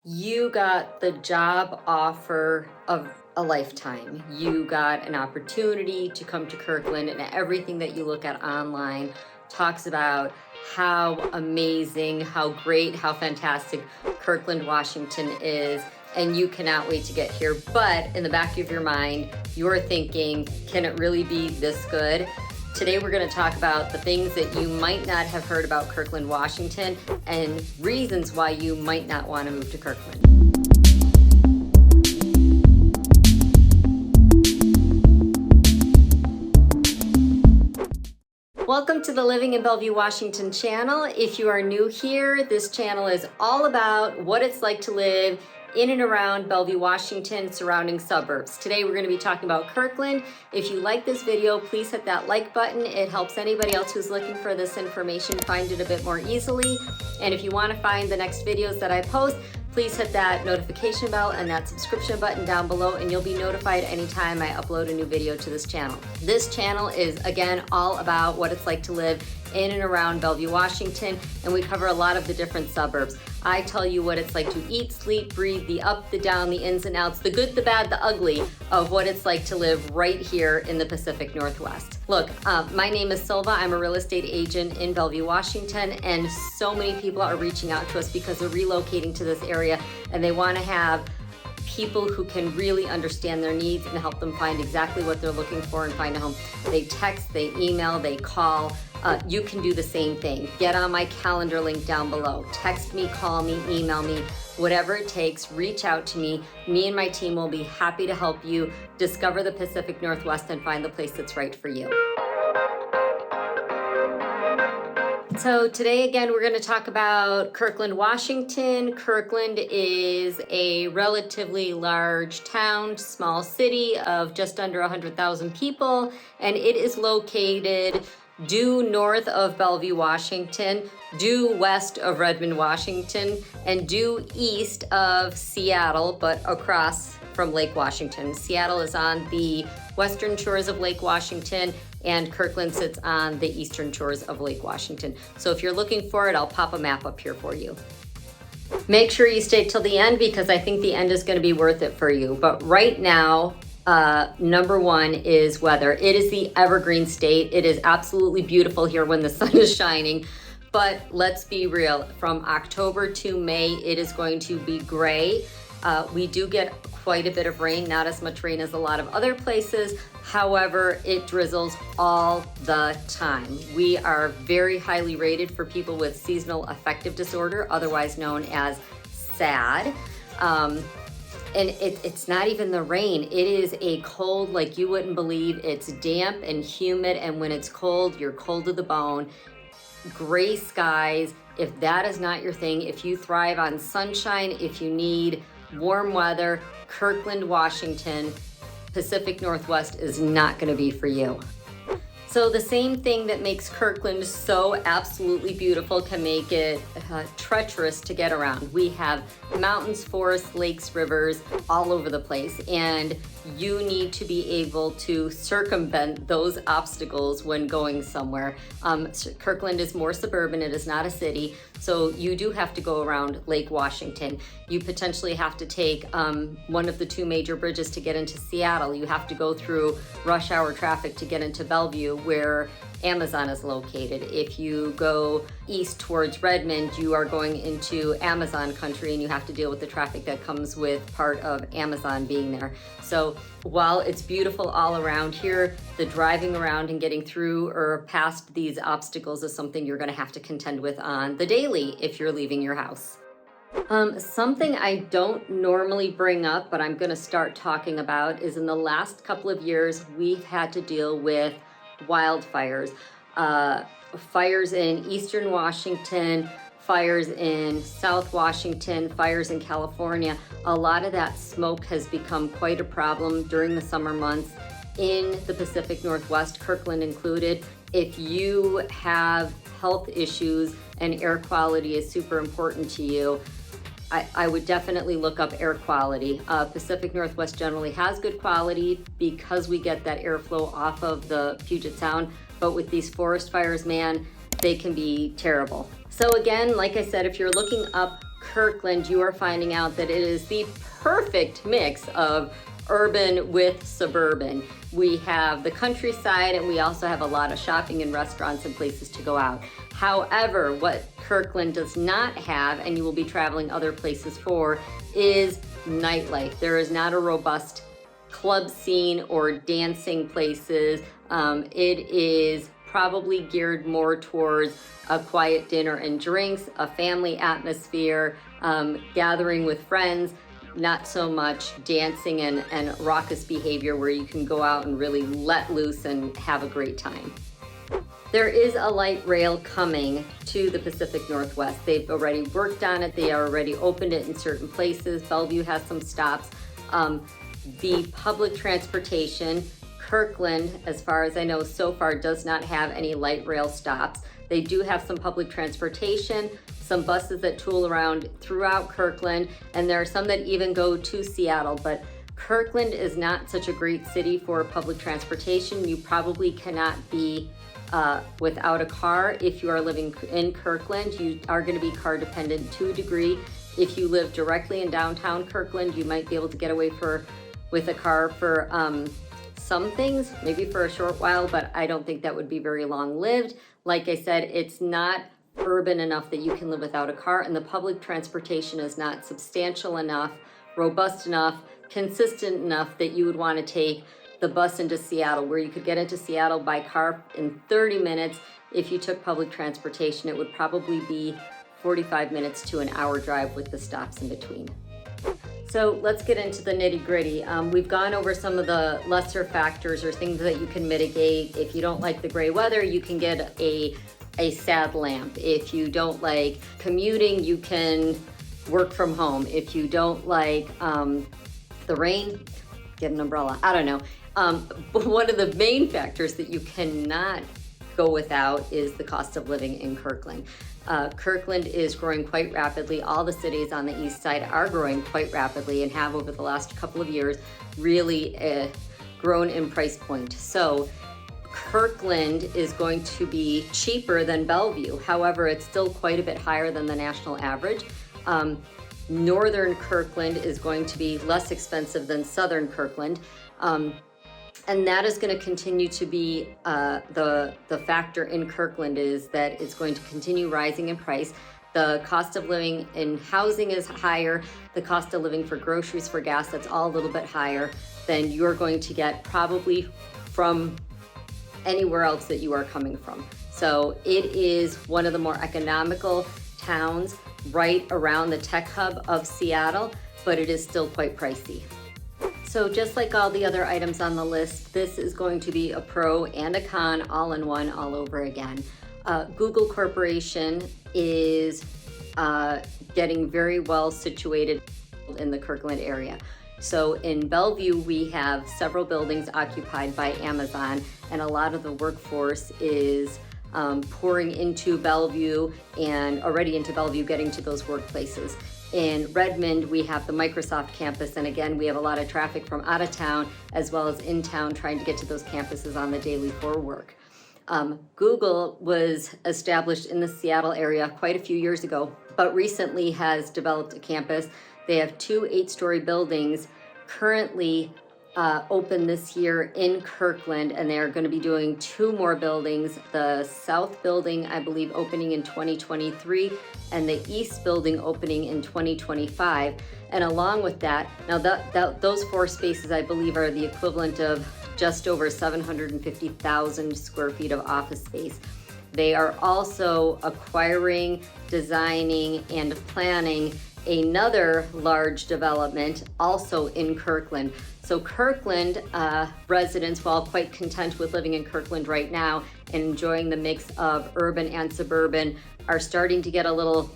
You got the job offer of a lifetime. You got an opportunity to come to Kirkland, and everything that you look at online talks about how amazing, how great, how fantastic Kirkland, Washington is. And you cannot wait to get here. But in the back of your mind, you're thinking, can it really be this good? Today we're going to talk about the things that you might not have heard about Kirkland, Washington, and reasons why you might not want to move to Kirkland. Welcome to the Living in Bellevue, Washington channel. If you are new here, this channel is all about what it's like to live in and around Bellevue, Washington, surrounding suburbs. Today we're going to be talking about Kirkland. If you like this video, please hit that like button. It helps anybody else who's looking for this information find it a bit more easily. And if you want to find the next videos that I post, please hit that notification bell and that subscription button down below, and you'll be notified anytime I upload a new video to this channel. This channel is, again, all about what it's like to live in and around Bellevue, Washington, and we cover a lot of the different suburbs. I tell you what it's like to eat, sleep, breathe, the up, the down, the ins and outs, the good, the bad, the ugly of what it's like to live right here in the Pacific Northwest. Look, my name is Silva. I'm a real estate agent in Bellevue, Washington, and so many people are reaching out to us because they're relocating to this area and they want to have people who can really understand their needs and help them find exactly what they're looking for and find a home. They text, they email, they call. You can do the same thing. Get on my calendar link down below. Text me, call me, email me, whatever it takes, reach out to me. Me and my team will be happy to help you discover the Pacific Northwest and find the place that's right for you. So today, again, we're going to talk about Kirkland, Washington. Kirkland is a relatively large town, small city of just under 100,000 people, and it is located due north of Bellevue, Washington, due west of Redmond, Washington, and due east of Seattle, but across from Lake Washington. Seattle is on the western shores of Lake Washington, and Kirkland sits on the eastern shores of Lake Washington. So if you're looking for it, I'll pop a map up here for you. Make sure you stay till the end because I think the end is going to be worth it for you. But right now, number one is weather. It is the evergreen state. It is absolutely beautiful here when the sun is shining. But let's be real, from October to May, it is going to be gray. We do get quite a bit of rain, not as much rain as a lot of other places. However, it drizzles all the time. We are very highly rated for people with seasonal affective disorder, otherwise known as SAD. And it's not even the rain. It is a cold like you wouldn't believe. It's damp and humid, and when it's cold, you're cold to the bone. Gray skies. If that is not your thing, if you thrive on sunshine, if you need warm weather, Kirkland, Washington, Pacific Northwest is not going to be for you. So the same thing that makes Kirkland so absolutely beautiful can make it treacherous to get around. We have mountains, forests, lakes, rivers all over the place, and you need to be able to circumvent those obstacles when going somewhere. Kirkland is more suburban, it is not a city, so you do have to go around Lake Washington. You potentially have to take one of the two major bridges to get into Seattle. You have to go through rush hour traffic to get into Bellevue, where Amazon is located. If you go east towards Redmond, you are going into Amazon country and you have to deal with the traffic that comes with part of Amazon being there. So while it's beautiful all around here, the driving around and getting through or past these obstacles is something you're going to have to contend with on the daily if you're leaving your house. Something I don't normally bring up, but I'm going to start talking about, is in the last couple of years, we've had to deal with wildfires. Fires in eastern Washington, fires in South Washington, fires in California. A lot of that smoke has become quite a problem during the summer months in the Pacific Northwest, Kirkland included. If you have health issues and air quality is super important to you, I would definitely look up air quality. Pacific Northwest generally has good quality because we get that airflow off of the Puget Sound, but with these forest fires, man, they can be terrible. So again, like I said, if you're looking up Kirkland, you are finding out that it is the perfect mix of urban with suburban. We have the countryside, and we also have a lot of shopping and restaurants and places to go out. However, what Kirkland does not have, and you will be traveling other places for, is nightlife. There is not a robust club scene or dancing places. It is probably geared more towards a quiet dinner and drinks, a family atmosphere, gathering with friends, not so much dancing and raucous behavior where you can go out and really let loose and have a great time. There is a light rail coming to the Pacific Northwest. They've already worked on it. They already opened it in certain places. Bellevue has some stops. The public transportation, Kirkland, as far as I know so far, does not have any light rail stops. They do have some public transportation, some buses that tool around throughout Kirkland, and there are some that even go to Seattle, but Kirkland is not such a great city for public transportation. You probably cannot be without a car. If you are living in Kirkland, you are going to be car dependent to a degree. If you live directly in downtown Kirkland, you might be able to get away with a car for some things, maybe for a short while, but I don't think that would be very long-lived. Like I said, it's not urban enough that you can live without a car, and the public transportation is not substantial enough, robust enough, consistent enough that you would want to take the bus into Seattle, where you could get into Seattle by car in 30 minutes. If you took public transportation, it would probably be 45 minutes to an hour drive with the stops in between. So let's get into the nitty gritty. We've gone over some of the lesser factors or things that you can mitigate. If you don't like the gray weather, you can get a sad lamp. If you don't like commuting, you can work from home. If you don't like the rain, get an umbrella. I don't know. But one of the main factors that you cannot go without is the cost of living in Kirkland. Kirkland is growing quite rapidly. All the cities on the east side are growing quite rapidly and have over the last couple of years really grown in price point. So Kirkland is going to be cheaper than Bellevue. However, it's still quite a bit higher than the national average. Northern Kirkland is going to be less expensive than Southern Kirkland. And that is going to continue to be the factor in Kirkland, is that it's going to continue rising in price. The cost of living in housing is higher. The cost of living for groceries, for gas, that's all a little bit higher than you're going to get probably from anywhere else that you are coming from. So it is one of the more economical towns right around the tech hub of Seattle, but it is still quite pricey. So just like all the other items on the list, this is going to be a pro and a con all in one, all over again. Google Corporation is getting very well situated in the Kirkland area. So in Bellevue, we have several buildings occupied by Amazon, and a lot of the workforce is pouring into Bellevue and already into Bellevue, getting to those workplaces. In Redmond, we have the Microsoft campus, and again, we have a lot of traffic from out of town as well as in town trying to get to those campuses on the daily for work. Google was established in the Seattle area quite a few years ago, but recently has developed a campus. They have 2 8-story buildings currently open this year in Kirkland, and they're going to be doing 2 more buildings. The South building, I believe, opening in 2023, and the East building opening in 2025. And along with that, now those 4 spaces, I believe, are the equivalent of just over 750,000 square feet of office space. They are also acquiring, designing, and planning another large development also in Kirkland. So Kirkland residents, while quite content with living in Kirkland right now and enjoying the mix of urban and suburban, are starting to get a little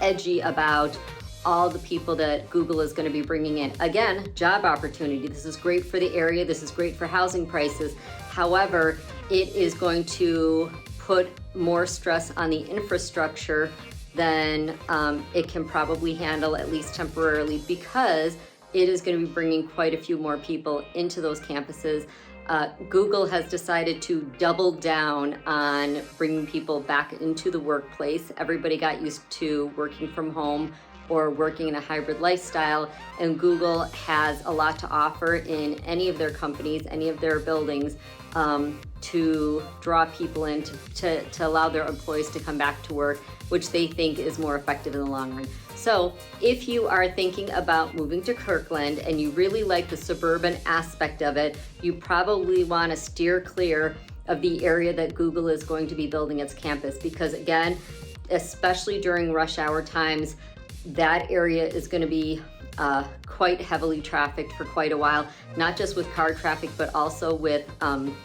edgy about all the people that Google is going to be bringing in. Again, job opportunity. This is great for the area. This is great for housing prices. However, it is going to put more stress on the infrastructure than it can probably handle, at least temporarily, because it is going to be bringing quite a few more people into those campuses. Google has decided to double down on bringing people back into the workplace. Everybody got used to working from home or working in a hybrid lifestyle, and Google has a lot to offer in any of their companies, any of their buildings, to draw people in, to allow their employees to come back to work, which they think is more effective in the long run. So if you are thinking about moving to Kirkland and you really like the suburban aspect of it, you probably want to steer clear of the area that Google is going to be building its campus, because again, especially during rush hour times, that area is going to be quite heavily trafficked for quite a while, not just with car traffic, but also with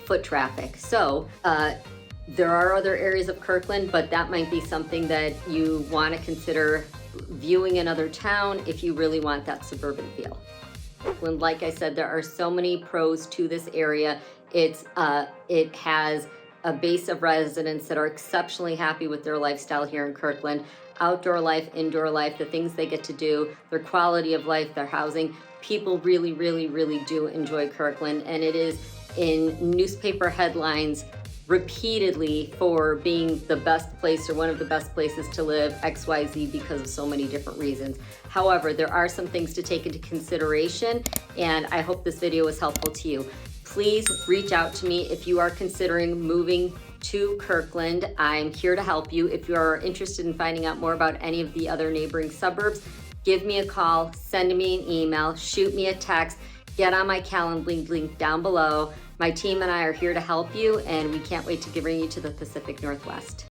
foot traffic. So there are other areas of Kirkland, but that might be something that you want to consider viewing another town if you really want that suburban feel. When, like I said, there are so many pros to this area. It has a base of residents that are exceptionally happy with their lifestyle here in Kirkland. Outdoor life, indoor life, the things they get to do, their quality of life, their housing. People really, really, really do enjoy Kirkland, and it is in newspaper headlines repeatedly for being the best place or one of the best places to live, XYZ, because of so many different reasons. However, there are some things to take into consideration, and I hope this video was helpful to you. Please reach out to me if you are considering moving to Kirkland. I'm here to help you. If you are interested in finding out more about any of the other neighboring suburbs, give me a call, send me an email, shoot me a text, get on my Calendly link down below. My team and I are here to help you, and we can't wait to bring you to the Pacific Northwest.